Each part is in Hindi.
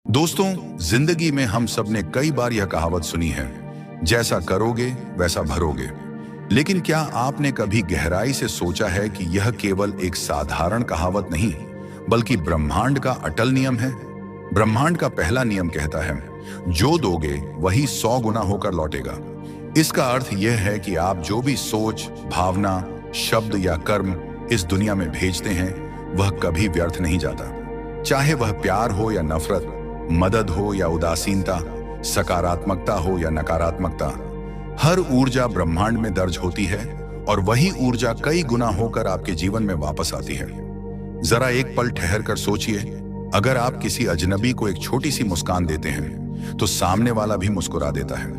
दोस्तों, जिंदगी में हम सब ने कई बार यह कहावत सुनी है, जैसा करोगे वैसा भरोगे। लेकिन क्या आपने कभी गहराई से सोचा है कि यह केवल एक साधारण कहावत नहीं, बल्कि ब्रह्मांड का अटल नियम है। ब्रह्मांड का पहला नियम कहता है, जो दोगे वही 100 गुना होकर लौटेगा। इसका अर्थ यह है कि आप जो भी सोच, भावना, शब्द या कर्म इस दुनिया में भेजते हैं, वह कभी व्यर्थ नहीं जाता। चाहे वह प्यार हो या नफरत, मदद हो या उदासीनता, सकारात्मकता हो या नकारात्मकता, हर ऊर्जा ब्रह्मांड में दर्ज होती है और वही ऊर्जा कई गुना होकर आपके जीवन में वापस आती है। जरा एक पल ठहर कर सोचिए, अगर आप किसी अजनबी को एक छोटी सी मुस्कान देते हैं तो सामने वाला भी मुस्कुरा देता है।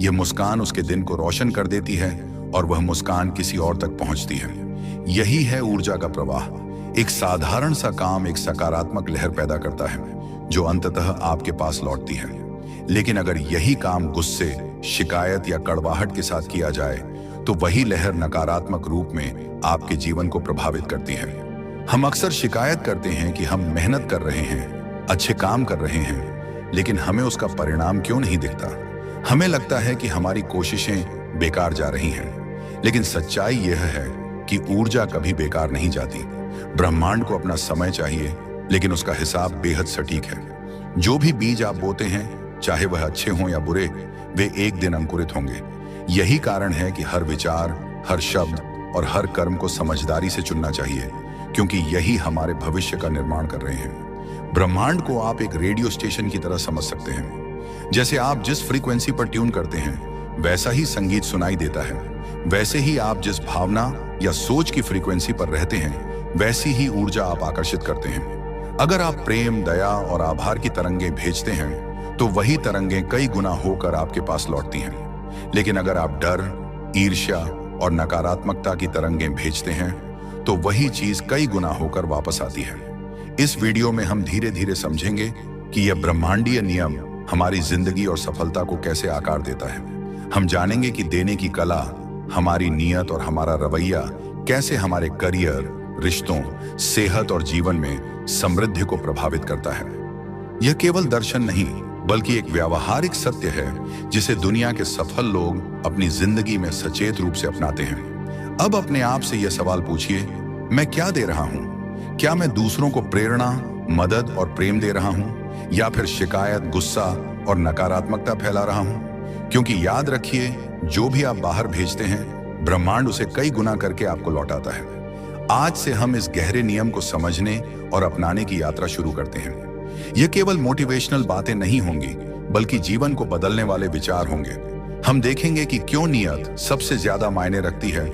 यह मुस्कान उसके दिन को रोशन कर देती है और वह मुस्कान किसी और तक पहुंचती है। यही है ऊर्जा का प्रवाह। एक साधारण सा काम एक सकारात्मक लहर पैदा करता है जो अंततः आपके पास लौटती है। लेकिन अगर यही काम गुस्से, शिकायत या कड़वाहट के साथ किया जाए तो वही लहर नकारात्मक रूप में आपके जीवन को प्रभावित करती है। हम अक्सर शिकायत करते हैं कि हम मेहनत कर रहे हैं, अच्छे काम कर रहे हैं, लेकिन हमें उसका परिणाम क्यों नहीं दिखता। हमें लगता है कि हमारी कोशिशें बेकार जा रही हैं। लेकिन सच्चाई यह है कि ऊर्जा कभी बेकार नहीं जाती। ब्रह्मांड को अपना समय चाहिए, लेकिन उसका हिसाब बेहद सटीक है। जो भी बीज आप बोते हैं, चाहे वह अच्छे हों या बुरे, वे एक दिन अंकुरित होंगे। यही कारण है कि हर विचार, हर शब्द और हर कर्म को समझदारी से चुनना चाहिए, क्योंकि यही हमारे भविष्य का निर्माण कर रहे हैं। ब्रह्मांड को आप एक रेडियो स्टेशन की तरह समझ सकते हैं। जैसे आप जिस फ्रीक्वेंसी पर ट्यून करते हैं, वैसा ही संगीत सुनाई देता है। वैसे ही आप जिस भावना या सोच की फ्रीक्वेंसी पर रहते हैं, वैसी ही ऊर्जा आप आकर्षित करते हैं। अगर आप प्रेम, दया और आभार की तरंगें भेजते हैं तो वही तरंगें कई गुना होकर आपके पास लौटती हैं। लेकिन अगर आप डर, ईर्ष्या और नकारात्मकता की तरंगें भेजते हैं तो वही चीज कई गुना होकर वापस आती है। इस वीडियो में हम धीरे धीरे समझेंगे कि यह ब्रह्मांडीय नियम हमारी जिंदगी और सफलता को कैसे आकार देता है। हम जानेंगे कि देने की कला, हमारी नीयत और हमारा रवैया कैसे हमारे करियर, रिश्तों, सेहत और जीवन में समृद्धि को प्रभावित करता है। यह केवल दर्शन नहीं, बल्कि एक व्यावहारिक सत्य है जिसे दुनिया के सफल लोग अपनी जिंदगी में सचेत रूप से अपनाते हैं। अब अपने आप से यह सवाल पूछिए, मैं क्या दे रहा हूं? क्या मैं दूसरों को प्रेरणा, मदद और प्रेम दे रहा हूं, या फिर शिकायत, गुस्सा और नकारात्मकता फैला रहा हूं? क्योंकि याद रखिए, जो भी आप बाहर भेजते हैं, ब्रह्मांड उसे कई गुना करके आपको लौटाता है। आज से हम इस गहरे नियम को समझने और अपनाने की यात्रा शुरू करते हैं। यह केवल मोटिवेशनल बातें नहीं होंगी, बल्कि जीवन को बदलने वाले विचार होंगे। हम देखेंगे कि क्यों नियत सबसे ज्यादा मायने रखती है,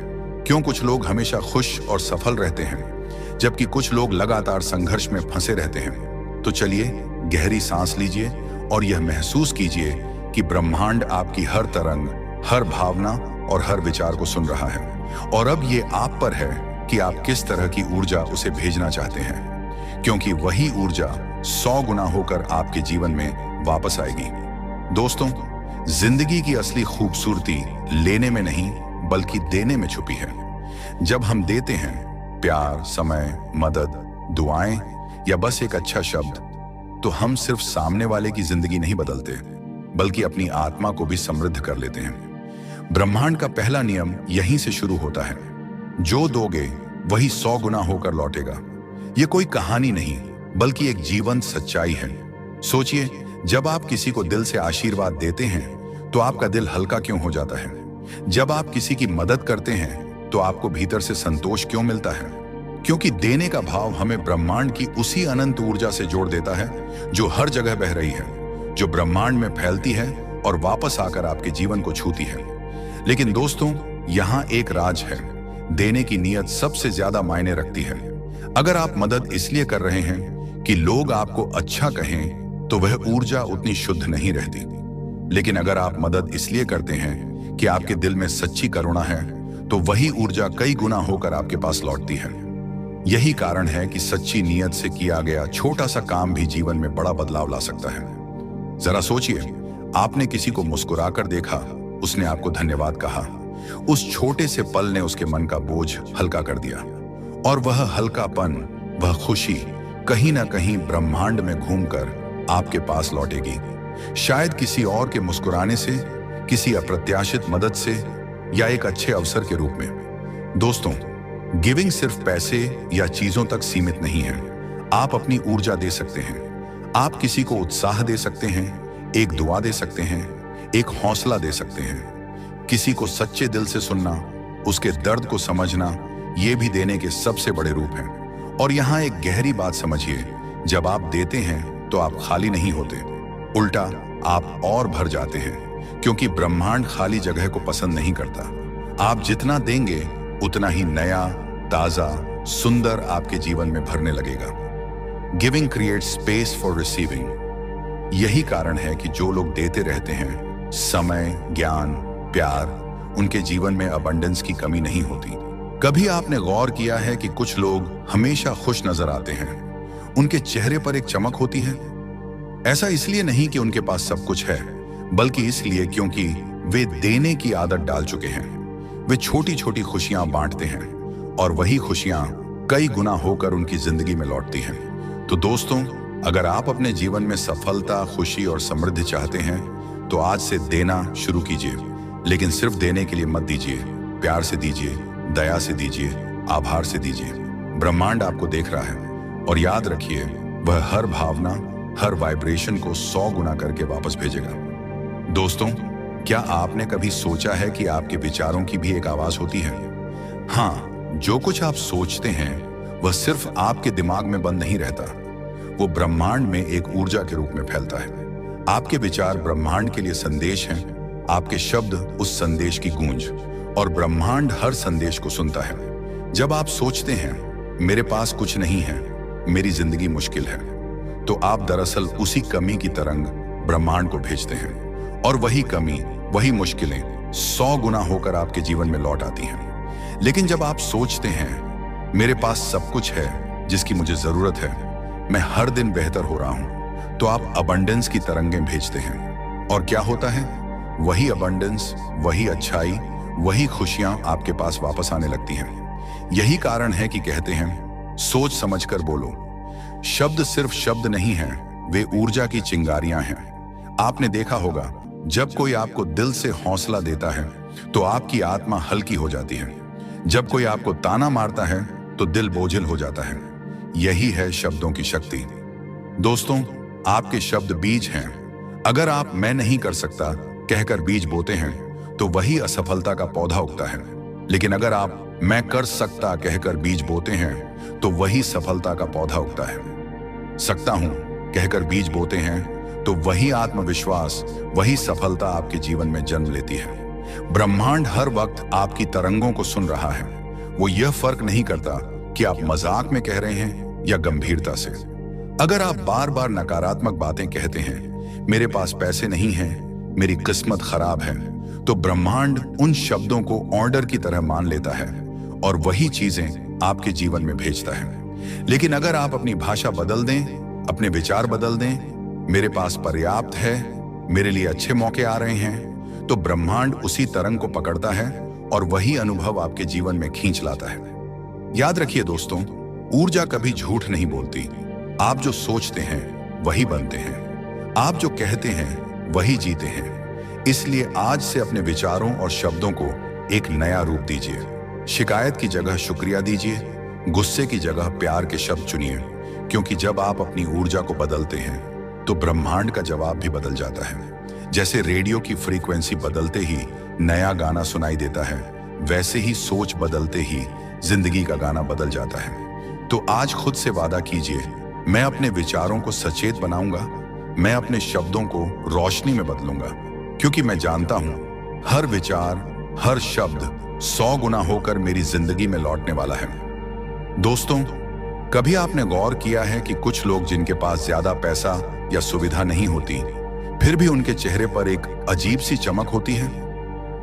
क्यों कुछ लोग हमेशा खुश और सफल रहते हैं, जबकि कुछ लोग लगातार संघर्ष में फंसे रहते हैं। तो चलिए गहरी सांस लीजिए और यह महसूस कीजिए कि ब्रह्मांड आपकी हर तरंग, हर भावना और हर विचार को सुन रहा है। और अब ये आप पर है कि आप किस तरह की ऊर्जा उसे भेजना चाहते हैं, क्योंकि वही ऊर्जा 100 गुना होकर आपके जीवन में वापस आएगी। दोस्तों, जिंदगी की असली खूबसूरती लेने में नहीं, बल्कि देने में छुपी है। जब हम देते हैं प्यार, समय, मदद, दुआएं या बस एक अच्छा शब्द, तो हम सिर्फ सामने वाले की जिंदगी नहीं बदलते, बल्कि अपनी आत्मा को भी समृद्ध कर लेते हैं। ब्रह्मांड का पहला नियम यहीं से शुरू होता है, जो दोगे वही 100 गुना होकर लौटेगा। यह कोई कहानी नहीं, बल्कि एक जीवंत सच्चाई है। सोचिए, जब आप किसी को दिल से आशीर्वाद देते हैं तो आपका दिल हल्का क्यों हो जाता है? जब आप किसी की मदद करते हैं तो आपको भीतर से संतोष क्यों मिलता है? क्योंकि देने का भाव हमें ब्रह्मांड की उसी अनंत ऊर्जा से जोड़ देता है जो हर जगह बह रही है, जो ब्रह्मांड में फैलती है और वापस आकर आपके जीवन को छूती है। लेकिन दोस्तों, यहाँ एक राज है, देने की नीयत सबसे ज्यादा मायने रखती है। अगर आप मदद इसलिए कर रहे हैं कि लोग आपको अच्छा कहें, तो वह ऊर्जा उतनी शुद्ध नहीं रहती। लेकिन अगर आप मदद इसलिए करते हैं कि आपके दिल में सच्ची करुणा है, तो वही ऊर्जा कई गुना होकर आपके पास लौटती है। यही कारण है कि सच्ची नीयत से किया गया छोटा सा काम भी जीवन में बड़ा बदलाव ला सकता है। जरा सोचिए, आपने किसी को मुस्कुराकर देखा, उसने आपको धन्यवाद कहा। उस छोटे से पल ने उसके मन का बोझ हल्का कर दिया, और वह हल्कापन, वह खुशी कहीं ना कहीं ब्रह्मांड में घूमकर आपके पास लौटेगी। शायद किसी और के मुस्कुराने से, किसी अप्रत्याशित मदद से, या एक अच्छे अवसर के रूप में। दोस्तों, गिविंग सिर्फ पैसे या चीजों तक सीमित नहीं है। आप अपनी ऊर्जा दे सकते हैं। आप किसी को उत्साह दे सकते हैं, एक दुआ दे सकते हैं, एक हौसला दे सकते हैं। किसी को सच्चे दिल से सुनना, उसके दर्द को समझना, ये भी देने के सबसे बड़े रूप हैं। और यहाँ एक गहरी बात समझिए, जब आप देते हैं तो आप खाली नहीं होते, उल्टा आप और भर जाते हैं, क्योंकि ब्रह्मांड खाली जगह को पसंद नहीं करता। आप जितना देंगे उतना ही नया, ताजा, सुंदर आपके जीवन में भरने लगेगा। Giving creates space for receiving. यही कारण है कि जो लोग देते रहते हैं, समय, ज्ञान, प्यार, उनके जीवन में अबंडेंस की कमी नहीं होती। कभी आपने गौर किया है कि कुछ लोग हमेशा खुश नजर आते हैं, उनके चेहरे पर एक चमक होती है? ऐसा इसलिए नहीं कि उनके पास सब कुछ है, बल्कि इसलिए क्योंकि वे देने की आदत डाल चुके हैं। वे छोटी छोटी खुशियां बांटते हैं और वही खुशियां कई गुना होकर उनकी जिंदगी में लौटती हैं। तो दोस्तों, अगर आप अपने जीवन में सफलता, खुशी और समृद्धि चाहते हैं तो आज से देना शुरू कीजिए। लेकिन सिर्फ देने के लिए मत दीजिए, प्यार से दीजिए, दया से दीजिए, आभार से दीजिए। ब्रह्मांड आपको देख रहा है और याद रखिए, वह हर भावना, हर वाइब्रेशन को 100 गुना करके वापस भेजेगा। दोस्तों, क्या आपने कभी सोचा है कि आपके विचारों की भी एक आवाज होती है? हाँ, जो कुछ आप सोचते हैं वह सिर्फ आपके दिमाग में बंद नहीं रहता, वो ब्रह्मांड में एक ऊर्जा के रूप में फैलता है। आपके विचार ब्रह्मांड के लिए संदेश हैं, आपके शब्द उस संदेश की गूंज, और ब्रह्मांड हर संदेश को सुनता है। जब आप सोचते हैं मेरे पास कुछ नहीं है, मेरी जिंदगी मुश्किल है, तो आप दरअसल उसी कमी की तरंग ब्रह्मांड को भेजते हैं, और वही कमी, वही मुश्किलें 100 गुना होकर आपके जीवन में लौट आती हैं। लेकिन जब आप सोचते हैं मेरे पास सब कुछ है जिसकी मुझे जरूरत है, मैं हर दिन बेहतर हो रहा हूं, तो आप अबंडेंस की तरंगें भेजते हैं। और क्या होता है? वही अबंडेंस, वही अच्छाई, वही खुशियां आपके पास वापस आने लगती हैं। यही कारण है कि कहते हैं, सोच समझकर बोलो। शब्द सिर्फ शब्द नहीं हैं, वे ऊर्जा की चिंगारियां हैं। आपने देखा होगा, जब कोई आपको दिल से हौसला देता है तो आपकी आत्मा हल्की हो जाती है। जब कोई आपको ताना मारता है तो दिल बोझिल हो जाता है। यही है शब्दों की शक्ति। दोस्तों, आपके शब्द बीज हैं। अगर आप मैं नहीं कर सकता कहकर बीज बोते हैं तो वही असफलता का पौधा उगता है। लेकिन अगर आप मैं कर सकता कहकर बीज बोते हैं तो वही सफलता का पौधा उगता है। सकता हूं कहकर बीज बोते हैं तो वही आत्मविश्वास, वही सफलता आपके जीवन में जन्म लेती है। ब्रह्मांड हर वक्त आपकी तरंगों को सुन रहा है। वो यह फर्क नहीं करता कि आप मजाक में कह रहे हैं या गंभीरता से। अगर आप बार बार नकारात्मक बातें कहते हैं, मेरे पास पैसे नहीं हैं, मेरी किस्मत खराब है, तो ब्रह्मांड उन शब्दों को ऑर्डर की तरह मान लेता है और वही चीजें आपके जीवन में भेजता है। लेकिन अगर आप अपनी भाषा बदल दें, अपने विचार बदल दें, मेरे पास पर्याप्त है, मेरे लिए अच्छे मौके आ रहे हैं, तो ब्रह्मांड उसी तरंग को पकड़ता है और वही अनुभव आपके जीवन में खींच लाता है। याद रखिए दोस्तों, ऊर्जा कभी झूठ नहीं बोलती। आप जो सोचते हैं वही बनते हैं, आप जो कहते हैं वही जीते हैं। इसलिए आज से अपने विचारों और शब्दों को एक नया रूप दीजिए। शिकायत की जगह शुक्रिया दीजिए, गुस्से की जगह प्यार के शब्द चुनिए, क्योंकि जब आप अपनी ऊर्जा को बदलते हैं तो ब्रह्मांड का जवाब भी बदल जाता है। जैसे रेडियो की फ्रीक्वेंसी बदलते ही नया गाना सुनाई देता है, वैसे ही सोच बदलते ही जिंदगी का गाना बदल जाता है। तो आज खुद से वादा कीजिए, मैं अपने विचारों को सचेत बनाऊंगा, मैं अपने शब्दों को रोशनी में बदलूंगा, क्योंकि मैं जानता हूं हर विचार, हर शब्द 100 गुना होकर मेरी जिंदगी में लौटने वाला है। दोस्तों, कभी आपने गौर किया है कि कुछ लोग जिनके पास ज्यादा पैसा या सुविधा नहीं होती, फिर भी उनके चेहरे पर एक अजीब सी चमक होती है?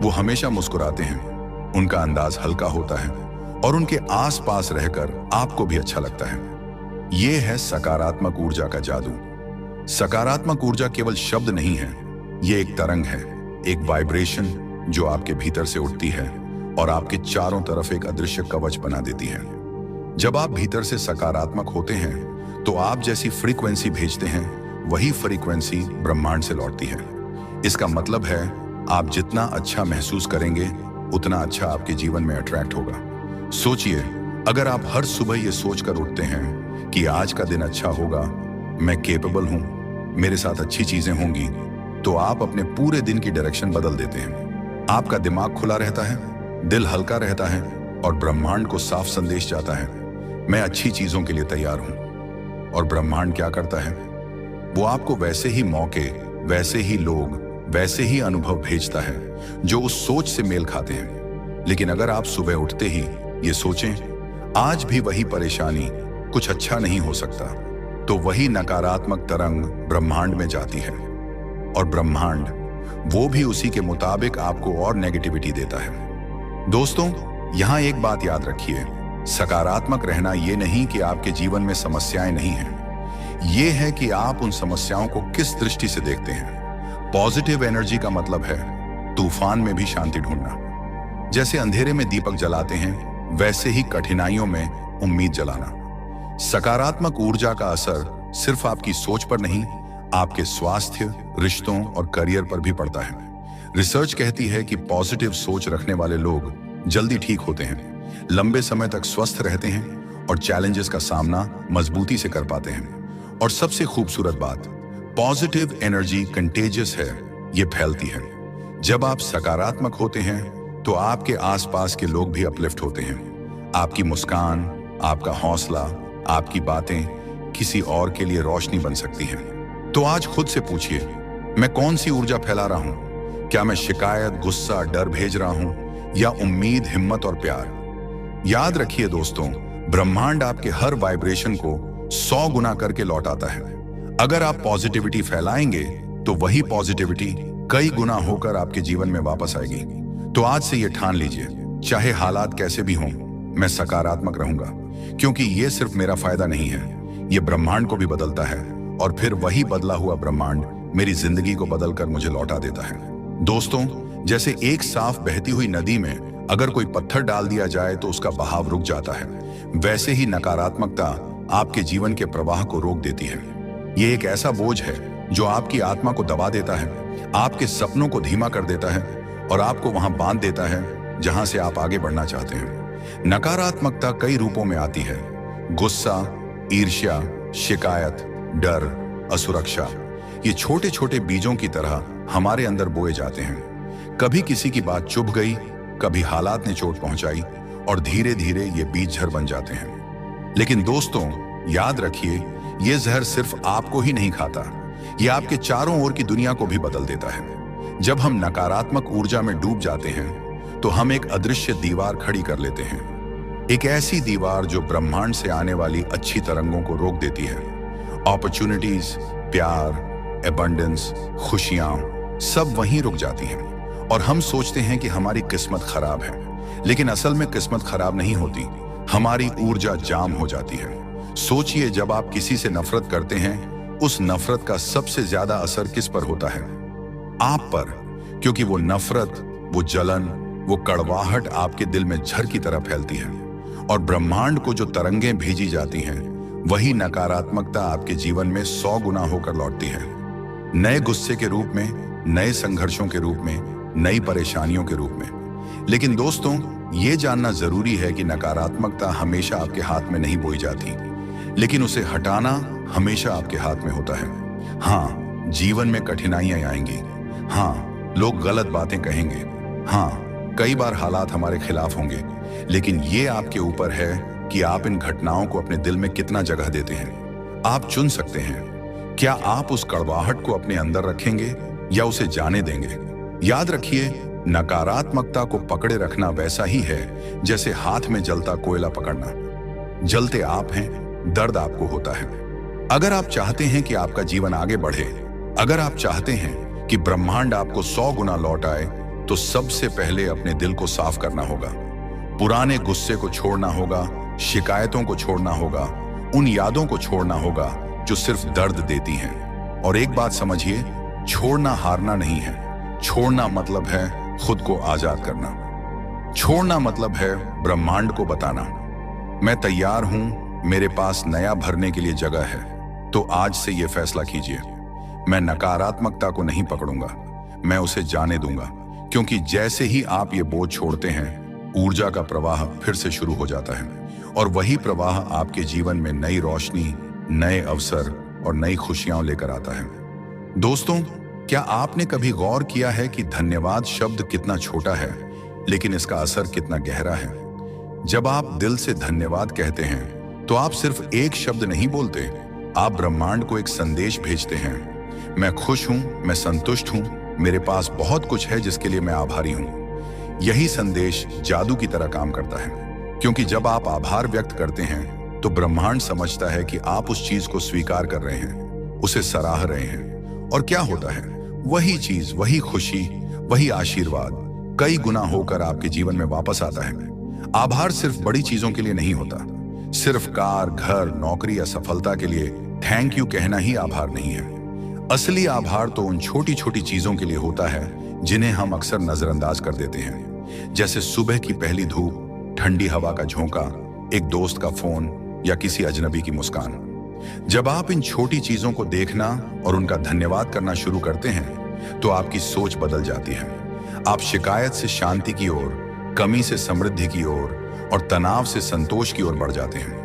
वो हमेशा मुस्कुराते हैं, उनका अंदाज हल्का होता है और उनके आसपास रहकर आपको भी अच्छा लगता है। ये है सकारात्मक ऊर्जा का जादू। सकारात्मक ऊर्जा केवल शब्द नहीं है, ये एक तरंग है, एक वाइब्रेशन जो आपके भीतर से उठती है और आपके चारों तरफ एक अदृश्य कवच बना देती है। जब आप भीतर से सकारात्मक होते हैं तो आप जैसी फ्रीक्वेंसी भेजते हैं वही फ्रीक्वेंसी ब्रह्मांड से लौटती है। इसका मतलब है आप जितना अच्छा महसूस करेंगे उतना अच्छा आपके जीवन में अट्रैक्ट होगा। सोचिए, अगर आप हर सुबह ये सोचकर उठते हैं कि आज का दिन अच्छा होगा, मैं कैपेबल हूं, मेरे साथ अच्छी चीजें होंगी, तो आप अपने पूरे दिन की डायरेक्शन बदल देते हैं। आपका दिमाग खुला रहता है, दिल हल्का रहता है और ब्रह्मांड को साफ संदेश जाता है, मैं अच्छी चीजों के लिए तैयार हूं। और ब्रह्मांड क्या करता है? वो आपको वैसे ही मौके, वैसे ही लोग, वैसे ही अनुभव भेजता है जो उस सोच से मेल खाते हैं। लेकिन अगर आप सुबह उठते ही ये सोचें, आज भी वही परेशानी, कुछ अच्छा नहीं हो सकता, तो वही नकारात्मक तरंग ब्रह्मांड में जाती है और ब्रह्मांड वो भी उसी के मुताबिक आपको और नेगेटिविटी देता है। दोस्तों, यहां एक बात याद रखिए, सकारात्मक रहना ये नहीं कि आपके जीवन में समस्याएं नहीं हैं, ये है कि आप उन समस्याओं को किस दृष्टि से देखते हैं। पॉजिटिव एनर्जी का मतलब है तूफान में भी शांति ढूंढना। जैसे अंधेरे में दीपक जलाते हैं, वैसे ही कठिनाइयों में उम्मीद जलाना। सकारात्मक ऊर्जा का असर सिर्फ आपकी सोच पर नहीं, आपके स्वास्थ्य, रिश्तों और करियर पर भी पड़ता है। रिसर्च कहती है कि पॉजिटिव सोच रखने वाले लोग जल्दी ठीक होते हैं, लंबे समय तक स्वस्थ रहते हैं और चैलेंजेस का सामना मजबूती से कर पाते हैं। और सबसे खूबसूरत बात, पॉजिटिव एनर्जी कंटेजियस है, ये फैलती है। जब आप सकारात्मक होते हैं तो आपके आसपास के लोग भी अपलिफ्ट होते हैं। आपकी मुस्कान, आपका हौसला, आपकी बातें किसी और के लिए रोशनी बन सकती हैं। तो आज खुद से पूछिए, मैं कौन सी ऊर्जा फैला रहा हूं? क्या मैं शिकायत, गुस्सा, डर भेज रहा हूं या उम्मीद, हिम्मत और प्यार? याद रखिए दोस्तों, ब्रह्मांड आपके हर वाइब्रेशन को 100 गुना करके लौटाता है। अगर आप पॉजिटिविटी फैलाएंगे तो वही पॉजिटिविटी कई गुना होकर आपके जीवन में वापस आएगी। तो आज से ये ठान लीजिए, चाहे हालात कैसे भी हों, मैं सकारात्मक रहूंगा, क्योंकि ये सिर्फ मेरा फायदा नहीं है, ये ब्रह्मांड को भी बदलता है और फिर वही बदला हुआ ब्रह्मांड मेरी जिंदगी को बदलकर मुझे लौटा देता है। दोस्तों, जैसे एक साफ बहती हुई नदी में अगर कोई पत्थर डाल दिया जाए तो उसका बहाव रुक जाता है, वैसे ही नकारात्मकता आपके जीवन के प्रवाह को रोक देती है। ये एक ऐसा बोझ है जो आपकी आत्मा को दबा देता है, आपके सपनों को धीमा कर देता है और आपको वहां बांध देता है जहां से आप आगे बढ़ना चाहते हैं। नकारात्मकता कई रूपों में आती है, गुस्सा, ईर्ष्या, शिकायत, डर, असुरक्षा। ये छोटे छोटे बीजों की तरह हमारे अंदर बोए जाते हैं। कभी किसी की बात चुभ गई, कभी हालात ने चोट पहुंचाई और धीरे धीरे ये बीज झड़ बन जाते हैं। लेकिन दोस्तों, याद रखिए, ये जहर सिर्फ आपको ही नहीं खाता, ये आपके चारों ओर की दुनिया को भी बदल देता है। जब हम नकारात्मक ऊर्जा में डूब जाते हैं तो हम एक अदृश्य दीवार खड़ी कर लेते हैं, एक ऐसी दीवार जो ब्रह्मांड से आने वाली अच्छी तरंगों को रोक देती है। अपॉर्चुनिटीज, प्यार, एबंडेंस, खुशियां सब वहीं रुक जाती हैं और हम सोचते हैं कि हमारी किस्मत खराब है, लेकिन असल में किस्मत खराब नहीं होती, हमारी ऊर्जा जाम हो जाती है। सोचिए, जब आप किसी से नफरत करते हैं, उस नफरत का सबसे ज्यादा असर किस पर होता है? आप पर, क्योंकि वो नफरत, वो जलन, वो कड़वाहट आपके दिल में झर की तरह फैलती है और ब्रह्मांड को जो तरंगें भेजी जाती हैं, वही नकारात्मकता आपके जीवन में 100 गुना होकर लौटती है। नए गुस्से के रूप में, नए संघर्षों के रूप में, नई परेशानियों के रूप में। लेकिन दोस्तों, ये जानना जरूरी है कि नकारात्मकता हमेशा आपके हाथ में नहीं बोई जाती, लेकिन उसे हटाना हमेशा आपके हाथ में होता है। हाँ, जीवन में कठिनाइयां आएंगी, हाँ, लोग गलत बातें कहेंगे, हाँ, कई बार हालात हमारे खिलाफ होंगे, लेकिन ये आपके ऊपर है कि आप इन घटनाओं को अपने दिल में कितना जगह देते हैं। आप चुन सकते हैं, क्या आप उस कड़वाहट को अपने अंदर रखेंगे या उसे जाने देंगे। याद रखिए, नकारात्मकता को पकड़े रखना वैसा ही है जैसे हाथ में जलता कोयला पकड़ना। जलते आप हैं, दर्द आपको होता है। अगर आप चाहते हैं कि आपका जीवन आगे बढ़े, अगर आप चाहते हैं कि ब्रह्मांड आपको 100 गुना लौटाए, तो सबसे पहले अपने दिल को साफ करना होगा। पुराने गुस्से को छोड़ना होगा, शिकायतों को छोड़ना होगा, उन यादों को छोड़ना होगा जो सिर्फ दर्द देती हैं। और एक बात समझिए, छोड़ना हारना नहीं है, छोड़ना मतलब है खुद को आजाद करना। छोड़ना मतलब है ब्रह्मांड को बताना, मैं तैयार हूं, मेरे पास नया भरने के लिए जगह है। तो आज से ये फैसला कीजिए, मैं नकारात्मकता को नहीं पकड़ूंगा, मैं उसे जाने दूंगा। क्योंकि जैसे ही आप ये बोझ छोड़ते हैं, ऊर्जा का प्रवाह फिर से शुरू हो जाता है और वही प्रवाह आपके जीवन में नई रोशनी, नए अवसर और नई खुशियां लेकर आता है। दोस्तों, क्या आपने कभी गौर किया है कि धन्यवाद शब्द कितना छोटा है, लेकिन इसका असर कितना गहरा है? जब आप दिल से धन्यवाद कहते हैं, तो आप सिर्फ एक शब्द नहीं बोलते, आप ब्रह्मांड को एक संदेश भेजते हैं। मैं खुश हूं, मैं संतुष्ट हूं, मेरे पास बहुत कुछ है जिसके लिए मैं आभारी हूं। यही संदेश जादू की तरह काम करता है, क्योंकि जब आप आभार व्यक्त करते हैं, तो ब्रह्मांड समझता है कि आप उस चीज को स्वीकार कर रहे हैं, उसे सराह रहे हैं। और क्या होता है? वही चीज, वही खुशी, वही आशीर्वाद कई गुना होकर आपके जीवन में वापस आता है। आभार सिर्फ बड़ी चीजों के लिए नहीं होता। सिर्फ कार, घर, नौकरी या सफलता के लिए थैंक यू कहना ही आभार नहीं है। असली आभार तो उन छोटी छोटी चीजों के लिए होता है जिन्हें हम अक्सर नजरअंदाज कर देते हैं। जैसे सुबह की पहली धूप, ठंडी हवा का झोंका, एक दोस्त का फोन या किसी अजनबी की मुस्कान। जब आप इन छोटी चीजों को देखना और उनका धन्यवाद करना शुरू करते हैं, तो आपकी सोच बदल जाती है। आप शिकायत से शांति की ओर, कमी से समृद्धि की ओर और तनाव से संतोष की ओर बढ़ जाते हैं।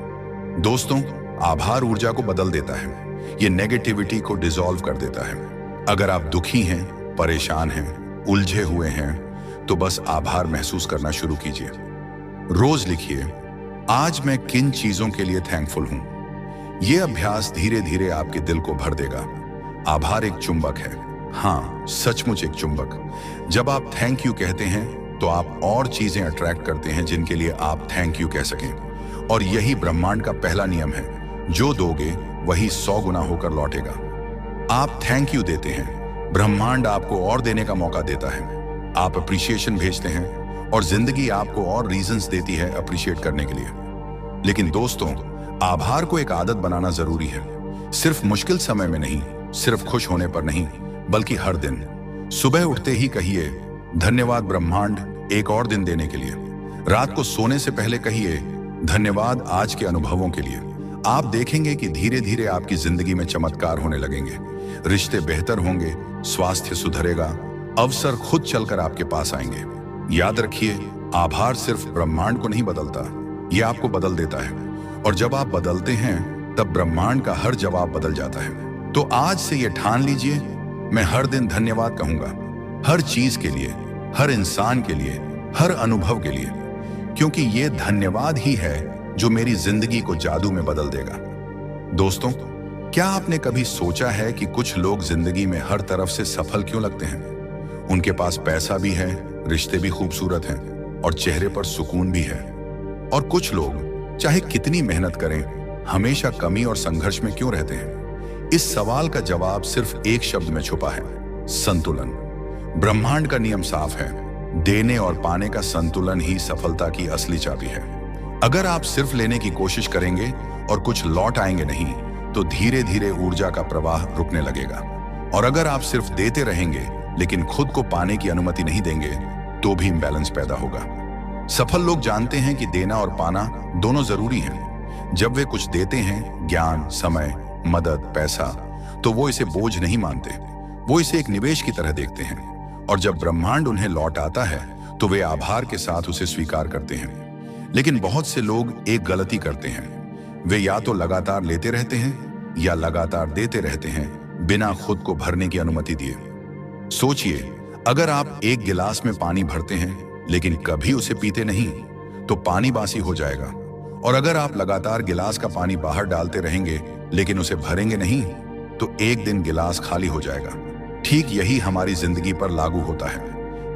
दोस्तों, आभार ऊर्जा को बदल देता है। ये नेगेटिविटी को डिसॉल्व कर देता है। अगर आप दुखी हैं, परेशान हैं, उलझे हुए हैं, तो बस आभार महसूस करना शुरू कीजिए। रोज लिखिए, आज मैं किन चीजों के लिए थैंकफुल हूं। यह अभ्यास धीरे धीरे आपके दिल को भर देगा। आभार एक चुंबक है, हाँ, सचमुच एक चुंबक। जब आप थैंक यू कहते हैं, तो आप और चीजें अट्रैक्ट करते हैं जिनके लिए आप थैंक यू कह सकें। और यही ब्रह्मांड का पहला नियम है, जो दोगे वही 100 गुना होकर लौटेगा। आप थैंक यू देते हैं, ब्रह्मांड आपको और देने का मौका देता है। आप अप्रिशिएशन भेजते हैं और जिंदगी आपको और रीजंस देती है अप्रिशिएट करने के लिए। लेकिन दोस्तों, आभार को एक आदत बनाना जरूरी है। सिर्फ मुश्किल समय में नहीं, सिर्फ खुश होने पर नहीं, बल्कि हर दिन सुबह उठते ही कहिए, धन्यवाद ब्रह्मांड एक और दिन देने के लिए। रात को सोने से पहले कहिए, धन्यवाद आज के अनुभवों के लिए। आप देखेंगे कि धीरे धीरे आपकी जिंदगी में चमत्कार होने लगेंगे। रिश्ते बेहतर होंगे, स्वास्थ्य सुधरेगा, अवसर खुद चलकर आपके पास आएंगे। याद रखिए, आभार सिर्फ ब्रह्मांड को नहीं बदलता, यह आपको बदल देता है। और जब आप बदलते हैं, तब ब्रह्मांड का हर जवाब बदल जाता है। तो आज से यह ठान लीजिए, मैं हर दिन धन्यवाद कहूंगा, हर चीज के लिए, हर इंसान के लिए, हर अनुभव के लिए। क्योंकि ये धन्यवाद ही है जो मेरी जिंदगी को जादू में बदल देगा। दोस्तों, क्या आपने कभी सोचा है कि कुछ लोग जिंदगी में हर तरफ से सफल क्यों लगते हैं? उनके पास पैसा भी है, रिश्ते भी खूबसूरत हैं और चेहरे पर सुकून भी है। और कुछ लोग चाहे कितनी मेहनत करें, हमेशा कमी और संघर्ष में क्यों रहते हैं? इस सवाल का जवाब सिर्फ एक शब्द में छुपा है, संतुलन। ब्रह्मांड का नियम साफ है, देने और पाने का संतुलन ही सफलता की असली चाबी है। अगर आप सिर्फ लेने की कोशिश करेंगे और कुछ लौट आएंगे नहीं, तो धीरे धीरे ऊर्जा का प्रवाह रुकने लगेगा। और अगर आप सिर्फ देते रहेंगे लेकिन खुद को पाने की अनुमति नहीं देंगे, तो भी इम्बैलेंस पैदा होगा। सफल लोग जानते हैं कि देना और पाना दोनों जरूरी हैं। जब वे कुछ देते हैं, ज्ञान, समय, मदद, पैसा, तो वो इसे बोझ नहीं मानते, वो इसे एक निवेश की तरह देखते हैं। और जब ब्रह्मांड उन्हें लौट आता है, तो वे आभार के साथ उसे स्वीकार करते हैं। लेकिन बहुत से लोग एक गलती करते हैं, वे या तो लगातार लेते रहते हैं या लगातार देते रहते हैं, बिना खुद को भरने की अनुमति दिए। सोचिए, अगर आप एक गिलास में पानी भरते हैं लेकिन कभी उसे पीते नहीं, तो पानी बासी हो जाएगा। और अगर आप लगातार गिलास का पानी बाहर डालते रहेंगे लेकिन उसे भरेंगे नहीं, तो एक दिन गिलास खाली हो जाएगा। ठीक यही हमारी जिंदगी पर लागू होता है।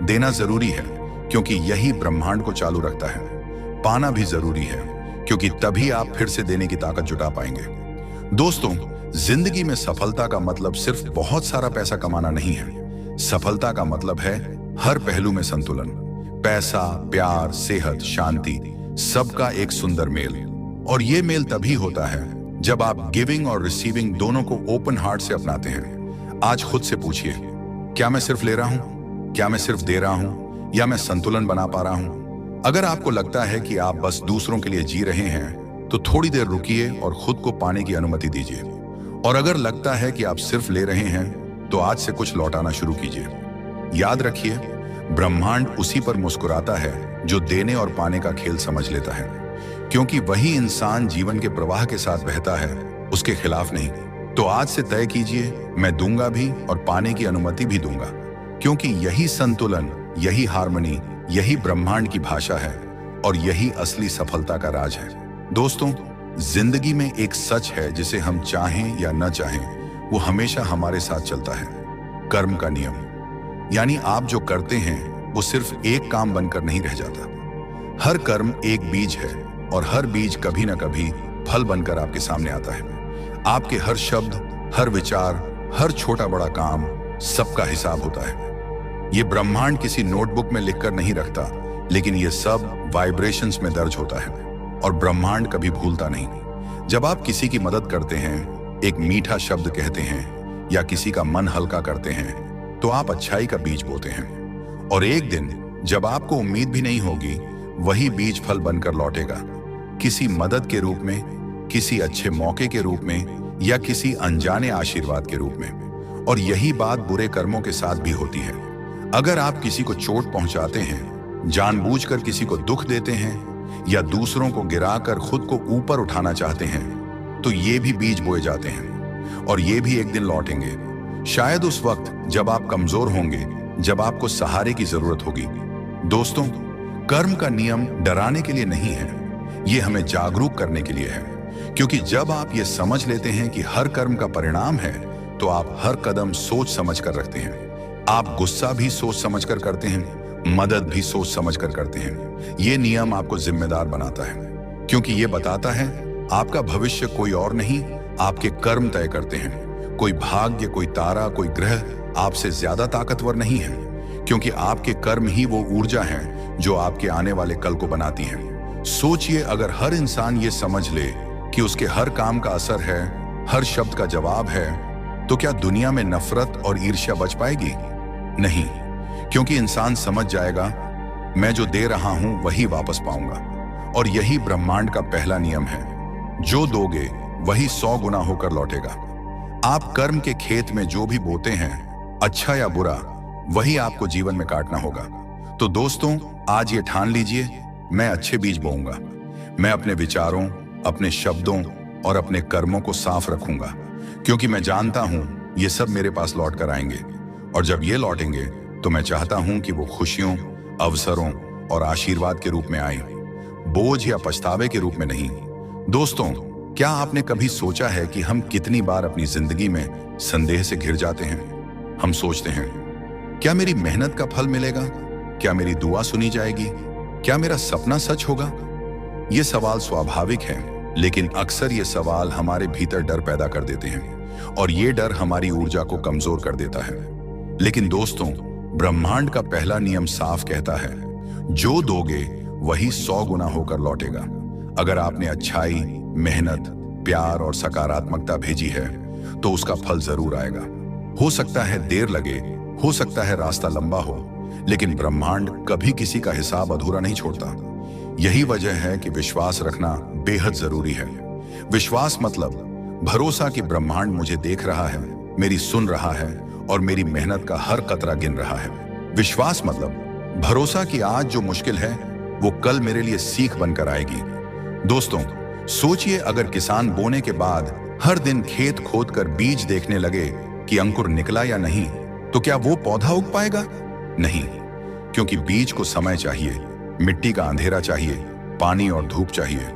देना जरूरी है क्योंकि यही ब्रह्मांड को चालू रखता है। पाना भी जरूरी है क्योंकि तभी आप फिर से देने की ताकत जुटा पाएंगे। दोस्तों, जिंदगी में सफलता का मतलब सिर्फ बहुत सारा पैसा कमाना नहीं है। सफलता का मतलब है हर पहलू में संतुलन। पैसा, प्यार, सेहत, शांति, सबका एक सुंदर मेल। और ये मेल तभी होता है जब आप गिविंग और रिसीविंग दोनों को ओपन हार्ट से अपनाते हैं। आज खुद से पूछिए, क्या मैं सिर्फ ले रहा हूं? क्या मैं सिर्फ दे रहा हूं? या मैं संतुलन बना पा रहा हूं? अगर आपको लगता है कि आप बस दूसरों के लिए जी रहे हैं, तो थोड़ी देर रुकिए और खुद को पाने की अनुमति दीजिए। और अगर लगता है कि आप सिर्फ ले रहे हैं तो आज से कुछ लौटाना शुरू कीजिए। याद रखिए, ब्रह्मांड उसी पर मुस्कुराता है जो देने और पाने का खेल समझ लेता है, क्योंकि वही इंसान जीवन के प्रवाह के साथ बहता है, उसके खिलाफ नहीं। तो आज से तय कीजिए, मैं दूंगा भी और पाने की अनुमति भी दूंगा, क्योंकि यही संतुलन, यही हार्मनी, यही ब्रह्मांड की भाषा है और यही असली सफलता का राज है। दोस्तों, जिंदगी में एक सच है जिसे हम चाहें या न चाहें, वो हमेशा हमारे साथ चलता है, कर्म का नियम। यानी आप जो करते हैं वो सिर्फ एक काम बनकर नहीं रह जाता। हर कर्म एक बीज है और हर बीज कभी ना कभी फल बनकर आपके सामने आता है। आपके हर शब्द, हर विचार, हर छोटा बड़ा काम, सबका हिसाब होता है। ये ब्रह्मांड किसी नोटबुक में लिखकर नहीं रखता, लेकिन ये सब वाइब्रेशंस में दर्ज होता है और ब्रह्मांड कभी भूलता नहीं। जब आप किसी की मदद करते हैं, एक मीठा शब्द कहते हैं या किसी का मन हल्का करते हैं, तो आप अच्छाई का बीज बोते हैं। और एक दिन जब आपको उम्मीद भी नहीं होगी, वही बीज फल बनकर लौटेगा, किसी मदद के रूप में, किसी अच्छे मौके के रूप में या किसी अनजाने आशीर्वाद के रूप में। और यही बात बुरे कर्मों के साथ भी होती है। अगर आप किसी को चोट पहुंचाते हैं, जानबूझकर किसी को दुख देते हैं या दूसरों को गिराकर खुद को ऊपर उठाना चाहते हैं, तो ये भी बीज बोए जाते हैं और ये भी एक दिन लौटेंगे। शायद उस वक्त जब आप कमजोर होंगे, जब आपको सहारे की जरूरत होगी। दोस्तों, कर्म का नियम डराने के लिए नहीं है, ये हमें जागरूक करने के लिए है। क्योंकि जब आप ये समझ लेते हैं कि हर कर्म का परिणाम है, तो आप हर कदम सोच समझ कर रखते हैं। आप गुस्सा भी सोच समझ कर करते हैं, मदद भी सोच समझ कर करते हैं। ये नियम आपको जिम्मेदार बनाता है, क्योंकि ये बताता है आपका भविष्य कोई और नहीं, आपके कर्म तय करते हैं। कोई भाग्य, कोई तारा, कोई ग्रह आपसे ज्यादा ताकतवर नहीं है, क्योंकि आपके कर्म ही वो ऊर्जा है जो आपके आने वाले कल को बनाती है। सोचिए, अगर हर इंसान ये समझ ले कि उसके हर काम का असर है, हर शब्द का जवाब है, तो क्या दुनिया में नफरत और ईर्ष्या बच पाएगी? नहीं, क्योंकि इंसान समझ जाएगा, मैं जो दे रहा हूं वही वापस पाऊंगा। और यही ब्रह्मांड का पहला नियम है, जो दोगे वही 100 गुना होकर लौटेगा। आप कर्म के खेत में जो भी बोते हैं, अच्छा या बुरा, वही आपको जीवन में काटना होगा। तो दोस्तों, आज ये ठान लीजिए, मैं अच्छे बीज बोऊंगा। मैं अपने विचारों, अपने शब्दों और अपने कर्मों को साफ रखूंगा, क्योंकि मैं जानता हूं ये सब मेरे पास लौट कर आएंगे। और जब ये लौटेंगे तो मैं चाहता हूं कि वो खुशियों, अवसरों और आशीर्वाद के रूप में आए, बोझ या पछतावे के रूप में नहीं। दोस्तों, क्या आपने कभी सोचा है कि हम कितनी बार अपनी जिंदगी में संदेह से घिर जाते हैं? हम सोचते हैं, क्या मेरी मेहनत का फल मिलेगा? क्या मेरी दुआ सुनी जाएगी? क्या मेरा सपना सच होगा? ये सवाल स्वाभाविक है, लेकिन अक्सर ये सवाल हमारे भीतर डर पैदा कर देते हैं और ये डर हमारी ऊर्जा को कमजोर कर देता है। लेकिन दोस्तों, ब्रह्मांड का पहला नियम साफ कहता है, जो दोगे वही 100 गुना होकर लौटेगा। अगर आपने अच्छाई, मेहनत, प्यार और सकारात्मकता भेजी है, तो उसका फल जरूर आएगा। हो सकता है देर लगे, हो सकता है रास्ता लंबा हो, लेकिन ब्रह्मांड कभी किसी का हिसाब अधूरा नहीं छोड़ता। यही वजह है कि विश्वास रखना बेहद जरूरी है। विश्वास मतलब भरोसा कि ब्रह्मांड मुझे देख रहा है, मेरी सुन रहा है और मेरी मेहनत का हर कतरा गिन रहा है। विश्वास मतलब भरोसा कि आज जो मुश्किल है वो कल मेरे लिए सीख बनकर आएगी। दोस्तों, सोचिए, अगर किसान बोने के बाद हर दिन खेत खोदकर बीज देखने लगे कि अंकुर निकला या नहीं, तो क्या वो पौधा उग पाएगा? नहीं, क्योंकि बीज को समय चाहिए, मिट्टी का अंधेरा चाहिए, पानी और धूप चाहिए।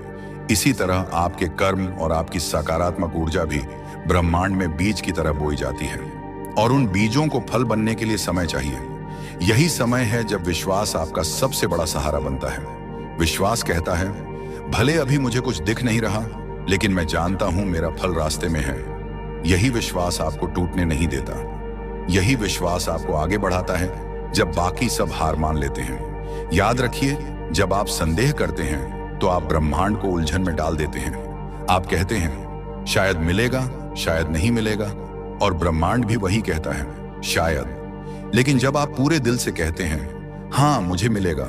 इसी तरह आपके कर्म और आपकी सकारात्मक ऊर्जा भी ब्रह्मांड में बीज की तरह बोई जाती है और उन बीजों को फल बनने के लिए समय चाहिए। यही समय है जब विश्वास आपका सबसे बड़ा सहारा बनता है। विश्वास कहता है, भले अभी मुझे कुछ दिख नहीं रहा, लेकिन मैं जानता हूं मेरा फल रास्ते में है। यही विश्वास आपको टूटने नहीं देता। यही विश्वास आपको आगे बढ़ाता है जब बाकी सब हार मान लेते हैं। याद रखिए, जब आप संदेह करते हैं तो आप ब्रह्मांड को उलझन में डाल देते हैं। आप कहते हैं, शायद मिलेगा, शायद नहीं मिलेगा, और ब्रह्मांड भी वही कहता है, शायद। लेकिन जब आप पूरे दिल से कहते हैं, हाँ मुझे मिलेगा,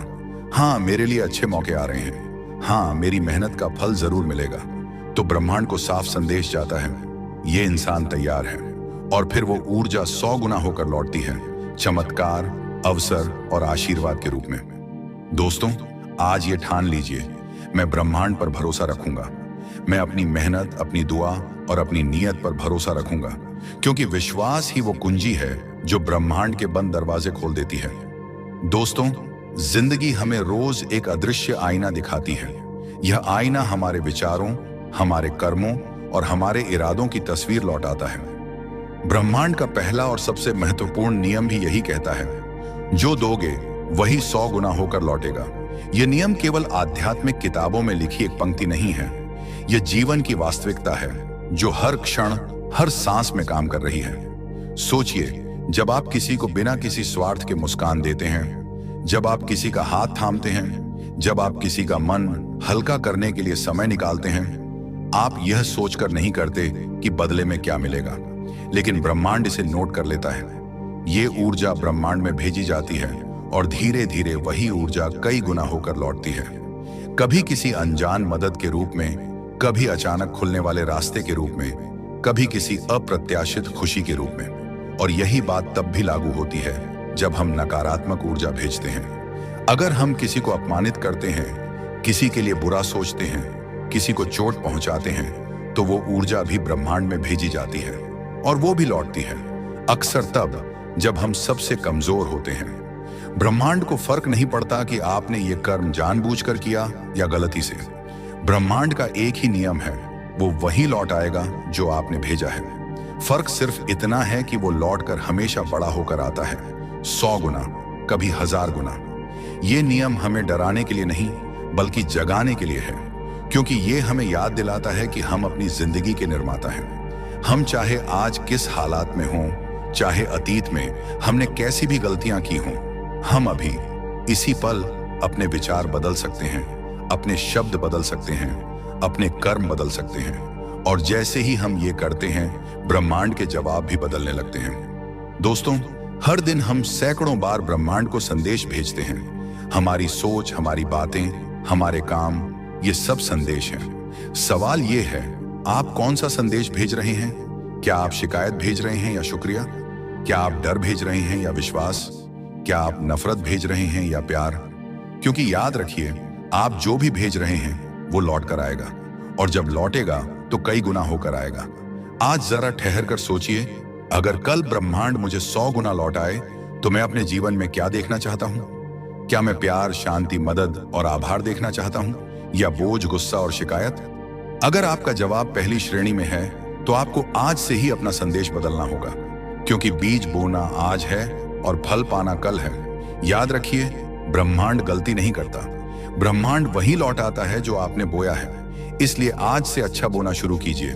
हाँ मेरे लिए अच्छे मौके आ रहे हैं, हाँ मेरी मेहनत का फल जरूर मिलेगा, तो ब्रह्मांड को साफ संदेश जाता है, ये इंसान तैयार है। और फिर वो ऊर्जा 100 गुना होकर लौटती है, चमत्कार, अवसर और आशीर्वाद के रूप में। दोस्तों, आज ये ठान लीजिए, मैं ब्रह्मांड पर भरोसा रखूंगा। मैं अपनी मेहनत, अपनी दुआ और अपनी नीयत पर भरोसा रखूंगा, क्योंकि विश्वास ही वो कुंजी है जो ब्रह्मांड के बंद दरवाजे खोल देती है। दोस्तों, जिंदगी हमें रोज एक अदृश्य आईना दिखाती है। यह आईना हमारे विचारों, हमारे कर्मों और हमारे इरादों की तस्वीर लौटाता है। ब्रह्मांड का पहला और सबसे महत्वपूर्ण नियम भी यही कहता है, जो दोगे वही 100 गुना होकर लौटेगा। यह नियम केवल आध्यात्मिक किताबों में लिखी एक पंक्ति नहीं है, यह जीवन की वास्तविकता है जो हर क्षण, हर सांस में काम कर रही है। सोचिए, जब आप किसी को बिना किसी स्वार्थ के मुस्कान देते हैं, जब आप किसी का हाथ थामते हैं, जब आप किसी का मन हल्का करने के लिए समय निकालते हैं, आप यह सोचकर नहीं करते कि बदले में क्या मिलेगा, लेकिन ब्रह्मांड इसे नोट कर लेता है। ये ऊर्जा ब्रह्मांड में भेजी जाती है और धीरे धीरे वही ऊर्जा कई गुना होकर लौटती है। कभी किसी अनजान मदद के रूप में, कभी अचानक खुलने वाले रास्ते के रूप में, कभी किसी अप्रत्याशित खुशी के रूप में। और यही बात तब भी लागू होती है जब हम नकारात्मक ऊर्जा भेजते हैं। अगर हम किसी को अपमानित करते हैं, किसी के लिए बुरा सोचते हैं, किसी को चोट पहुंचाते हैं, तो वो ऊर्जा भी ब्रह्मांड में भेजी जाती है और वो भी लौटती है, अक्सर तब जब हम सबसे कमजोर होते हैं। ब्रह्मांड को फर्क नहीं पड़ता कि आपने ये कर्म जानबूझकर किया या गलती से। ब्रह्मांड का एक ही नियम है, वो वही लौट आएगा जो आपने भेजा है। फर्क सिर्फ इतना है कि वो लौटकर हमेशा बड़ा होकर आता है, 100 गुना, कभी 1000 गुना। ये नियम हमें डराने के लिए नहीं, बल्कि जगाने के लिए है, क्योंकि ये हमें याद दिलाता है कि हम अपनी जिंदगी के निर्माता हैं। हम चाहे आज किस हालात में हों, चाहे अतीत में हमने कैसी भी गलतियां की हों, हम अभी इसी पल अपने विचार बदल सकते हैं, अपने शब्द बदल सकते हैं, अपने कर्म बदल सकते हैं। और जैसे ही हम ये करते हैं, ब्रह्मांड के जवाब भी बदलने लगते हैं। दोस्तों, हर दिन हम सैकड़ों बार ब्रह्मांड को संदेश भेजते हैं। हमारी सोच, हमारी बातें, हमारे काम, ये सब संदेश हैं। सवाल ये है, आप कौन सा संदेश भेज रहे हैं? क्या आप शिकायत भेज रहे हैं या शुक्रिया? क्या आप डर भेज रहे हैं या विश्वास? क्या आप नफरत भेज रहे हैं या प्यार? क्योंकि याद रखिए, आप जो भी भेज रहे हैं वो लौट कर आएगा, और जब लौटेगा तो कई गुना होकर आएगा। आज जरा ठहर कर सोचिए, अगर कल ब्रह्मांड मुझे 100 गुना लौटाए तो मैं अपने जीवन में क्या देखना चाहता हूं? क्या मैं प्यार, शांति, मदद और आभार देखना चाहता हूं, या बोझ, गुस्सा और शिकायत? अगर आपका जवाब पहली श्रेणी में है, तो आपको आज से ही अपना संदेश बदलना होगा, क्योंकि बीज बोना आज है और फल पाना कल है। याद रखिए, ब्रह्मांड गलती नहीं करता। ब्रह्मांड वही लौटाता है जो आपने बोया है। इसलिए आज से अच्छा बोना शुरू कीजिए,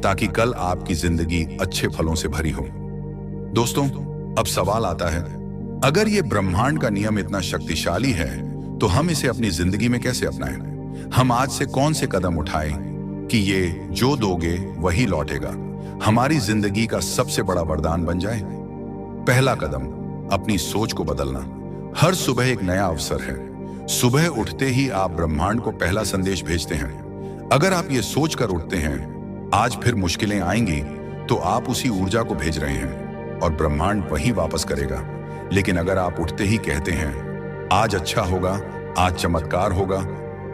ताकि कल आपकी जिंदगी अच्छे फलों से भरी हो। दोस्तों, अब सवाल आता है, अगर ये ब्रह्मांड का नियम इतना शक्तिशाली है, तो हम इसे अपनी जिंदगी में कैसे अपनाएं? हम आज से कौन से कदम उठाएं कि ये जो दोगे वही लौटेगा हमारी जिंदगी का सबसे बड़ा वरदान बन जाए? पहला कदम, अपनी सोच को बदलना। हर सुबह एक नया अवसर है। सुबह उठते ही आप ब्रह्मांड को पहला संदेश भेजते हैं। अगर आप ये सोचकर उठते हैं, आज फिर मुश्किलें आएंगी, तो आप उसी ऊर्जा को भेज रहे हैं और ब्रह्मांड वही वापस करेगा। लेकिन अगर आप उठते ही कहते हैं, आज अच्छा होगा, आज चमत्कार होगा,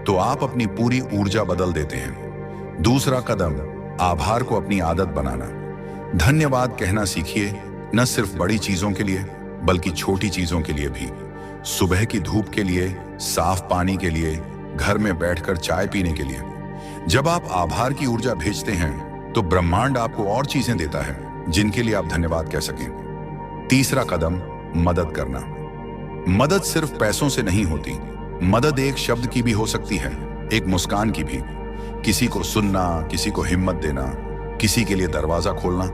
तो आप अपनी पूरी ऊर्जा बदल देते हैं। दूसरा कदम, आभार को अपनी आदत बनाना। धन्यवाद कहना सीखिए, न सिर्फ बड़ी चीजों के लिए, बल्कि छोटी चीजों के लिए भी। सुबह की धूप के लिए, साफ पानी के लिए, घर में बैठकर चाय पीने के लिए। जब आप आभार की ऊर्जा भेजते हैं, तो ब्रह्मांड आपको और चीजें देता है जिनके लिए आप धन्यवाद कह सकें। तीसरा कदम, मदद करना। मदद सिर्फ पैसों से नहीं होती। मदद एक शब्द की भी हो सकती है, एक मुस्कान की भी। किसी को सुनना, किसी को हिम्मत देना, किसी के लिए दरवाजा खोलना,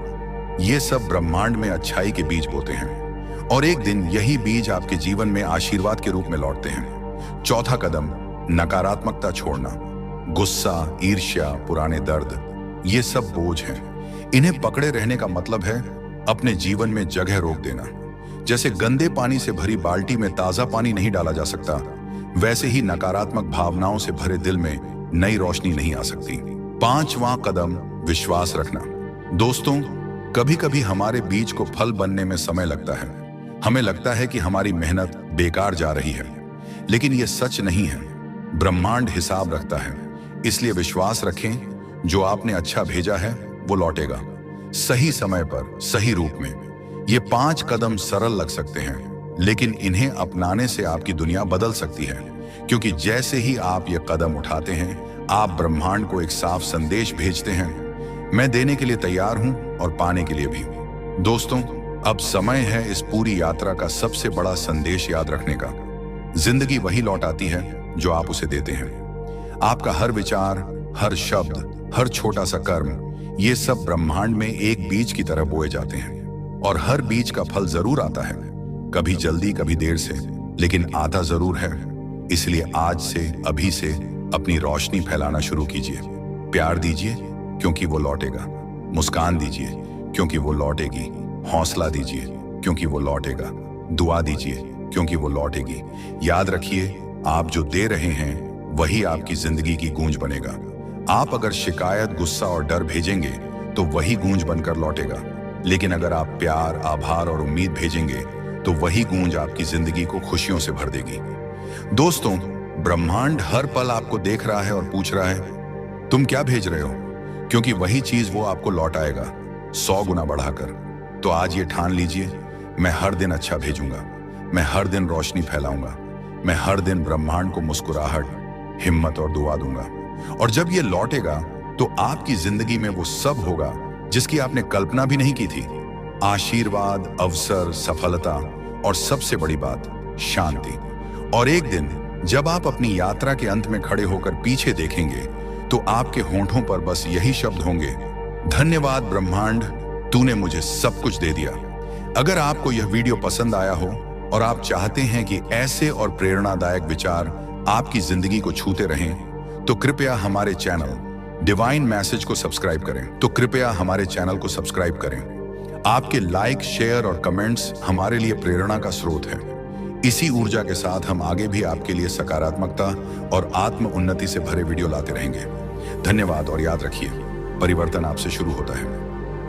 ये सब ब्रह्मांड में अच्छाई के बीज बोते हैं, और एक दिन यही बीज आपके जीवन में आशीर्वाद के रूप में लौटते हैं। चौथा कदम, नकारात्मकता छोड़ना। गुस्सा, ईर्ष्या, पुराने दर्द, ये सब बोझ हैं। इन्हें पकड़े रहने का मतलब है अपने जीवन में जगह रोक देना। जैसे गंदे पानी से भरी बाल्टी में ताजा पानी नहीं डाला जा सकता, वैसे ही नकारात्मक भावनाओं से भरे दिल में नई रोशनी नहीं आ सकती। पांचवां कदम, विश्वास रखना। दोस्तों, कभी कभी हमारे बीज को फल बनने में समय लगता है। हमें लगता है कि हमारी मेहनत बेकार जा रही है, लेकिन यह सच नहीं है। ब्रह्मांड हिसाब रखता है, इसलिए विश्वास रखें, जो आपने अच्छा भेजा है वो लौटेगा, सही समय पर, सही रूप में। ये 5 कदम सरल लग सकते हैं, लेकिन इन्हें अपनाने से आपकी दुनिया बदल सकती है, क्योंकि जैसे ही आप ये कदम उठाते हैं, आप ब्रह्मांड को एक साफ संदेश भेजते हैं, मैं देने के लिए तैयार हूं और पाने के लिए भी। दोस्तों, अब समय है इस पूरी यात्रा का सबसे बड़ा संदेश याद रखने का। जिंदगी वही लौटाती है जो आप उसे देते हैं। आपका हर विचार, हर शब्द, हर छोटा सा कर्म, ये सब ब्रह्मांड में एक बीज की तरह बोए जाते हैं, और हर बीज का फल जरूर आता है, कभी जल्दी कभी देर से, लेकिन आता जरूर है। इसलिए आज से, अभी से अपनी रोशनी फैलाना शुरू कीजिए। प्यार दीजिए क्योंकि वो लौटेगा, मुस्कान दीजिए क्योंकि वो लौटेगी, हौसला दीजिए क्योंकि वो लौटेगा, दुआ दीजिए क्योंकि वो लौटेगी। याद रखिए, आप जो दे रहे हैं वही आपकी जिंदगी की गूंज बनेगा। आप अगर शिकायत, गुस्सा और डर भेजेंगे तो वही गूंज बनकर लौटेगा, लेकिन अगर आप प्यार, आभार और उम्मीद भेजेंगे तो वही गूंज आपकी जिंदगी को खुशियों से भर देगी। दोस्तों, ब्रह्मांड हर पल आपको देख रहा है और पूछ रहा है, तुम क्या भेज रहे हो? क्योंकि वही चीज वो आपको लौटाएगा 100 गुना बढ़ाकर। तो आज ये ठान लीजिए, मैं हर दिन अच्छा भेजूंगा, मैं हर दिन रोशनी फैलाऊंगा, मैं हर दिन ब्रह्मांड को मुस्कुराहट, हिम्मत और दुआ दूंगा। और जब ये लौटेगा तो आपकी जिंदगी में वो सब होगा जिसकी आपने कल्पना भी नहीं की थी। आशीर्वाद, अवसर, सफलता और सबसे बड़ी बात, शांति। और एक दिन जब आप अपनी यात्रा के अंत में खड़े होकर पीछे देखेंगे तो आपके होंठों पर बस यही शब्द होंगे, धन्यवाद ब्रह्मांड, तूने मुझे सब कुछ दे दिया। अगर आपको यह वीडियो पसंद आया हो और आप चाहते हैं कि ऐसे और प्रेरणादायक विचार आपकी जिंदगी को छूते रहें, तो कृपया हमारे चैनल डिवाइन मैसेज को सब्सक्राइब करें। आपके लाइक, शेयर और कमेंट्स हमारे लिए प्रेरणा का स्रोत है। इसी ऊर्जा के साथ हम आगे भी आपके लिए सकारात्मकता और आत्म उन्नति से भरे वीडियो लाते रहेंगे। धन्यवाद और याद रखिए, परिवर्तन आपसे शुरू होता है।